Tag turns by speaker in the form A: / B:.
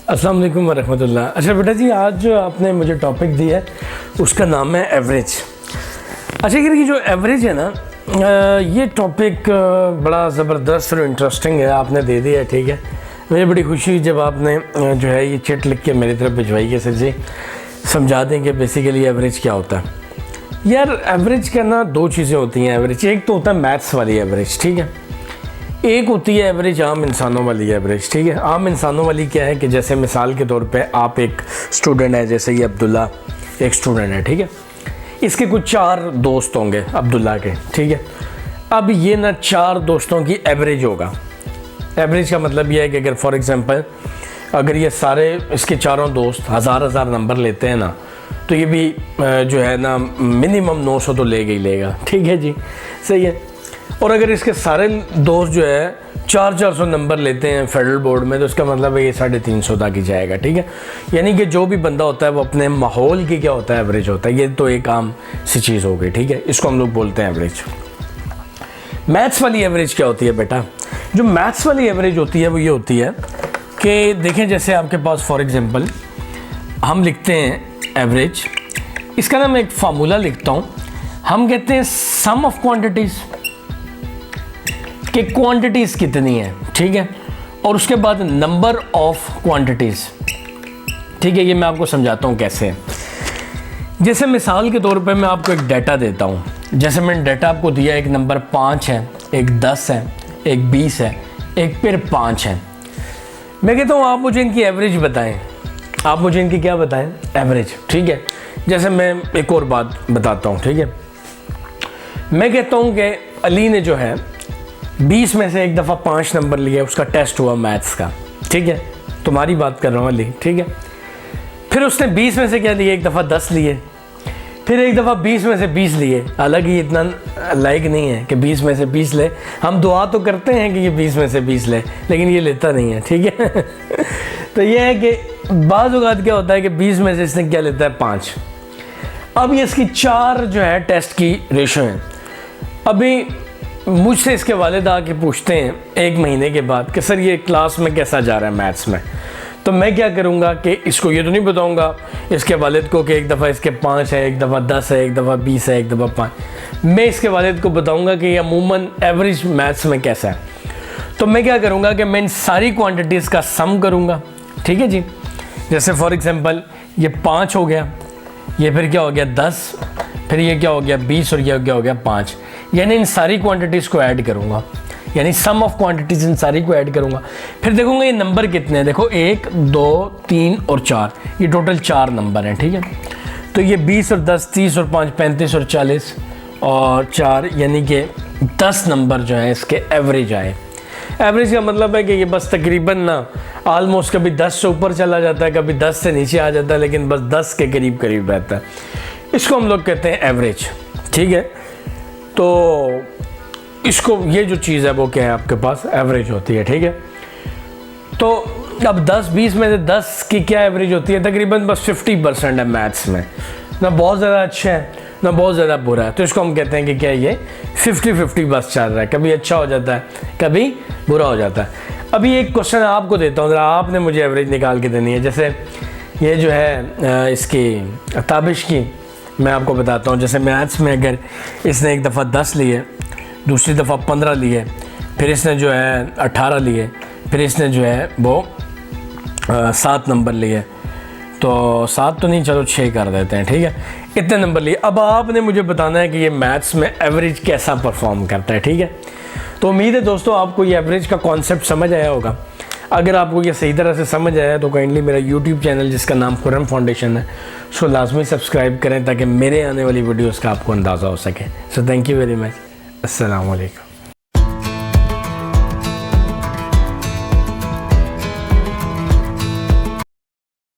A: अस्सलाम वालेकुम वरहमतुल्लाह। अच्छा बेटा जी, आज जो आपने मुझे टॉपिक दिया है उसका नाम है एवरेज। अच्छा ये जो एवरेज है ना, ये टॉपिक बड़ा ज़बरदस्त और इंटरेस्टिंग है, आपने दे दिया है। ठीक है, मुझे बड़ी खुशी हुई जब आपने जो है ये चिट लिख के मेरी तरफ भिजवाई है। सर जी समझा दें कि बेसिकली एवरेज क्या होता है। यार एवरेज का ना दो चीज़ें होती हैं एवरेज। एक तो होता है मैथ्स वाली एवरेज, ठीक है, एक होती है एवरेज आम इंसानों वाली एवरेज। ठीक है, आम इंसानों वाली क्या है कि जैसे मिसाल के तौर पे आप एक स्टूडेंट है, जैसे ये अब्दुल्ला एक स्टूडेंट है, ठीक है, इसके कुछ 4 दोस्त होंगे अब्दुल्ला के। ठीक है, अब ये ना 4 दोस्तों की एवरेज होगा। एवरेज का मतलब ये है कि अगर फॉर एग्जांपल अगर ये सारे इसके चारों दोस्त हज़ार नंबर लेते हैं ना, तो ये भी जो है ना मिनिमम 900 तो लेगा ही लेगा। ठीक है जी, सही है। और अगर इसके सारे दोस्त जो है 400 नंबर लेते हैं फेडरल बोर्ड में, तो इसका मतलब है ये 350 तक ही जाएगा। ठीक है, यानी कि जो भी बंदा होता है वो अपने माहौल की क्या होता है एवरेज होता है। ये तो एक आम सी चीज़ हो गई। ठीक है, इसको हम लोग बोलते हैं एवरेज। मैथ्स वाली एवरेज क्या होती है बेटा? जो मैथ्स वाली एवरेज होती है वो ये होती है कि देखें, जैसे आपके पास फॉर एग्जांपल हम लिखते हैं एवरेज, इसका ना मैं एक फार्मूला लिखता हूँ। हम कहते हैं सम ऑफ क्वांटिटीज़ कि क्वांटिटीज़ कितनी है, ठीक है, और उसके बाद नंबर ऑफ क्वांटिटीज़। ठीक है, ये मैं आपको समझाता हूँ कैसे। जैसे मिसाल के तौर पे मैं आपको एक डाटा देता हूँ। जैसे मैंने डाटा आपको दिया, एक नंबर 5 है, एक 10 है, एक 20 है, एक फिर 5 है। मैं कहता हूँ आप मुझे इनकी एवरेज बताएं। आप मुझे इनकी क्या बताएं? एवरेज। ठीक है, जैसे मैं एक और बात बताता हूँ। ठीक है, मैं कहता हूँ कि अली ने जो है 20 में से एक दफ़ा 5 नंबर लिए, उसका टेस्ट हुआ मैथ्स का। ठीक है, तुम्हारी बात कर रहा हूँ अली। ठीक है, फिर उसने 20 में से क्या लिए, एक दफ़ा 10 लिए, फिर एक दफ़ा 20 में से 20 लिए। हालांकि इतना लाइक नहीं है कि 20 में से 20 ले। हम दुआ तो करते हैं कि ये 20 में से 20 ले, लेकिन ये लेता नहीं है। ठीक है तो ये है कि बाज़ औक़ात क्या होता है कि 20 में से इसने क्या लेता है, 5। अब ये इसकी 4 जो है टेस्ट की रेशो है। अभी मुझसे इसके वालिद आके पूछते हैं 1 महीने के बाद कि सर ये क्लास में कैसा जा रहा है मैथ्स में, तो मैं क्या करूँगा कि इसको ये तो नहीं बताऊँगा इसके वालिद को कि एक दफ़ा इसके 5 है, एक दफ़ा 10 है, एक दफ़ा 20 है, एक दफ़ा 5। मैं इसके वालिद को बताऊँगा कि ये अमूमन एवरेज मैथ्स में कैसा है। तो मैं क्या करूँगा कि मैं इन सारी क्वान्टिटीज़ का सम करूँगा। ठीक है जी, जैसे फॉर एग्ज़ाम्पल ये 5 हो गया, ये फिर क्या हो गया 10, फिर ये क्या हो गया 20, और ये क्या हो गया 5। यानी इन सारी क्वांटिटीज़ को ऐड करूँगा, यानी सम ऑफ क्वांटिटीज़ इन सारी को ऐड करूँगा। फिर देखूँगा ये नंबर कितने हैं। देखो 1, 2, 3 और 4, ये टोटल 4 नंबर हैं। ठीक है, तो ये 20 और 10, 30 और 5, 35 और 40 और 4, यानी कि 10 नंबर जो है इसके एवरेज आए। एवरेज का मतलब है कि ये बस तकरीबन ना आलमोस्ट कभी 10 से ऊपर चला जाता है, कभी 10 से नीचे आ जाता है, लेकिन बस 10 के करीब करीब रहता है। इसको हम लोग कहते हैं एवरेज। ठीक है, तो इसको ये जो चीज़ है वो क्या है आपके पास एवरेज होती है। ठीक है, तो अब 10-20 में से 10 की क्या एवरेज होती है? तकरीबन बस 50% है मैथ्स में, ना बहुत ज़्यादा अच्छा है ना बहुत ज़्यादा बुरा है। तो इसको हम कहते हैं कि क्या ये 50-50 बस चल रहा है, कभी अच्छा हो जाता है कभी बुरा हो जाता है। अभी एक क्वेश्चन आपको देता हूँ, ज़रा आपने मुझे एवरेज निकाल के देनी है। जैसे ये जो है इसकी ताबिश की मैं आपको बताता हूँ। जैसे मैथ्स में अगर इसने एक दफ़ा 10 लिए, दूसरी दफ़ा 15 लिए, फिर इसने जो है 18 लिए, फिर इसने जो है वो 7 नंबर लिए, तो 7 तो नहीं, चलो 6 कर देते हैं। ठीक है, इतने नंबर लिए। अब आपने मुझे बताना है कि ये मैथ्स में एवरेज कैसा परफॉर्म करता है। ठीक है, तो उम्मीद है दोस्तों आपको ये एवरेज का कॉन्सेप्ट समझ आया होगा। अगर आपको ये सही तरह से समझ आया तो काइंडली मेरा यूट्यूब चैनल जिसका नाम खुर्रम फाउंडेशन है उसको लाजमी सब्सक्राइब करें ताकि मेरे आने वाली वीडियोस का आपको अंदाज़ा हो सके। So thank you very much. अस्सलाम वालेकुम।